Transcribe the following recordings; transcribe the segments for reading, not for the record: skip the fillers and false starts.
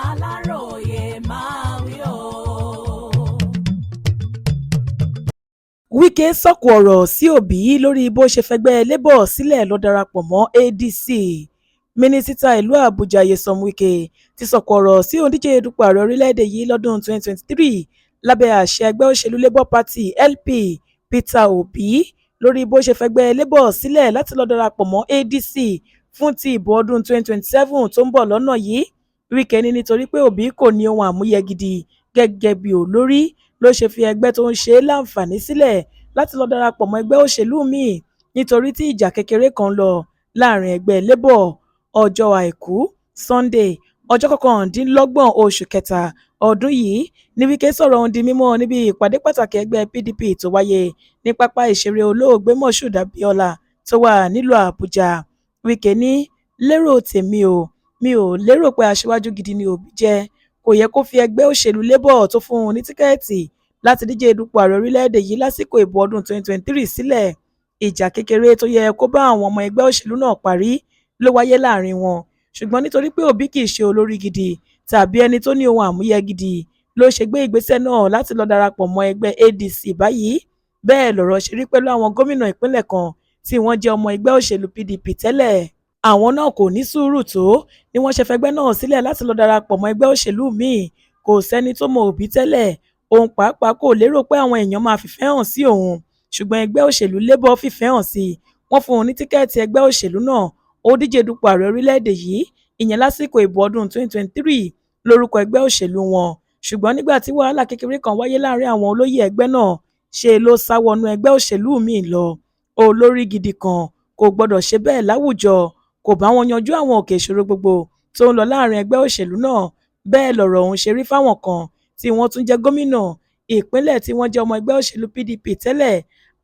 Aláròyé máa wí o. Wike sọ̀kò ọ̀rọ̀ sí Obi lórí bó ṣe fẹgbẹ́ Labour sílẹ̀ lọ darapọ̀ mọ́ ADC. Mínísítà ìlú Àbújá Nyesom Wike ti sọ̀kò ọ̀rọ̀ sí òǹdíje dupò ààrẹ orílẹ̀-èdè yìí lọ́dún 2023 lábẹ́ àṣẹ ẹgbẹ́ òṣèlú Labour Party LP Peter Obi lórí bó ṣe fẹgbẹ́ Labour sílẹ̀ láti lọ darapọ̀ mọ́ ADC fún ti ìbò ọdún 2027 tó ń bọ̀ lọ́nà yìí. Wike ní nítorí pé Obi kò ní ohun àmúyẹ gidi gẹ́gẹ́ bí olórí ló ṣe fi ẹgbẹ́ tó ń ṣe láǹfààní sílẹ̀ láti lọ darapọ̀ mọ́ ẹgbẹ́ òṣèlú míì nítorí tí ìjà kékeré kan lọ láàrin ẹgbẹ́ Labour. Ọjọ́ Àìkú Sunday ọjọ́ 29 oṣù kẹta ọdún yìí ní Wike sọ̀rọ̀ ohun di mímọ̀ níbi ìpàdé pàtàkì ẹgbẹ́ PDP tó wáyé ní pápá ìṣeré olóògbé Moshood Abiola tó wà nílùú Àbújá. Wike ní lérò tèmi mi ò lérò pé aṣíwájú gidi ni Obi jẹ́. Kò yẹ kó fi ẹgbẹ́ òṣèlú Labour tó fún un ní tíkẹ́ẹ̀tì láti díje dupò ààrẹ orílẹ̀-èdè yìí lásìkò ìbò ọdún 2023 sílẹ̀. Ìjà kékeré tó yẹ kó bá àwọn ọmọ ẹgbẹ́ òṣèlú náà parí ló wáyé láàrin wọn, ṣùgbọ́n nítorí pé Obi kì í ṣe olórí gidi tàbí ẹni tó ní ohun àmúyẹ gidi ló ṣe gbé ìgbésẹ̀ náà láti lọ darapọ̀ mọ́ ẹgbẹ́ ADC báyìí. Bẹ́ẹ̀ lọ̀rọ̀ ṣe rí pẹ̀lú àwọn gómìnà ìpínlẹ̀ kan tí wọ́n jẹ́ ọmọ ẹgbẹ́ òṣèlú PDP tẹ́lẹ̀. Àwọn náà kò ní sùúrù tó ni wọ́n ṣe fẹgbẹ́ náà sílẹ̀ láti lọ darapọ̀ mọ́ ẹgbẹ́ òṣèlú míì. Kò sẹ́ni tó mọ Obi tẹ́lẹ̀, òun pàápàá kò lérò pé àwọn èèyàn máa fìfẹ́ hàn sí òun, ṣùgbọ́n ẹgbẹ́ òṣèlú Labour fìfẹ́ hàn sí i. Wọ́n fún un ní tíkẹ́ẹ̀tì ẹgbẹ́ òṣèlú náà, ó díje dupò ààrẹ orílẹ̀-èdè yìí ìyẹn lásìkò ìbò ọdún 2023 lórúkọ ẹgbẹ́ òṣèlú wọn. Ṣùgbọ́n nígbà tí wàhálà kékeré kan wáyé láàrin àwọn olóyè ẹgbẹ́ náà, ṣe ló sá wọnú ẹgbẹ́ òṣèlú míì lọ. Olórí gidi kan kò gbọdọ̀ ṣe bẹ́ẹ̀ láwùjọ, kò bá wọn yanjú àwọn òkè ìṣòro gbogbo tó ń lọ láàrin ẹgbẹ́ òṣèlú náà. Bẹ́ẹ̀ lọ̀rọ̀ ọ̀hún ṣe rí fáwọn kan tí wọ́n tún jẹ́ gómìnà ìpínlẹ̀ tí wọ́n jẹ́ ọmọ ẹgbẹ́ òṣèlú PDP tẹ́lẹ̀.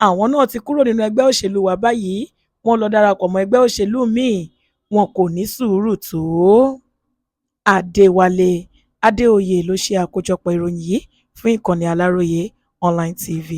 Àwọn náà ti kúrò nínú ẹgbẹ́ òṣèlú wa báyìí, wọ́n lọ darapọ̀ mọ́ ẹgbẹ́ òṣèlú míì. Wọn kò ní sùúrù tó. Adéwálé Adéoyè ló ṣe àkójọpọ̀ ìròyìn yìí fún ìkànnì Aláròyé Online TV.